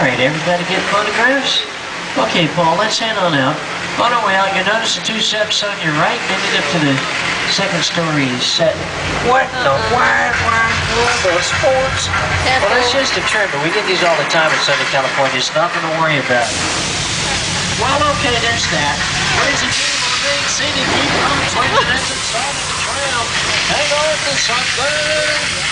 Alright, everybody get photographs? Okay, Paul, let's head on out. On our way out, you notice the 2 steps on your right ended up to the second story set. What the wide world of sports? Well, that's just a trend, but we get these all the time in Southern California. It's nothing to worry about. Well, okay, there's that. Ladies and gentlemen, big city, keep on swinging at the side of the trail. Hang on to something.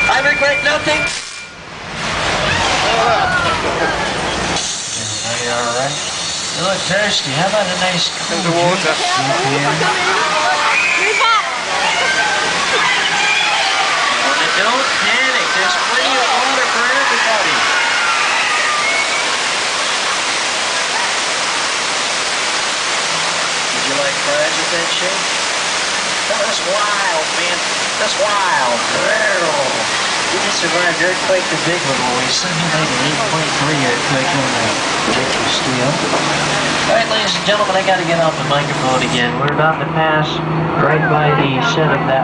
I regret nothing. Everybody all right? You look thirsty. How about a nice cool the water? Don't panic. There's plenty of water for everybody. Did you like fries with that shake? Oh, that's wild, man. That's wild. We just survived earthquake the big one when we simulated 8.3 earthquake on the Richter steel. Alright, ladies and gentlemen, I gotta get off the microphone again. We're about to pass right by the set of that.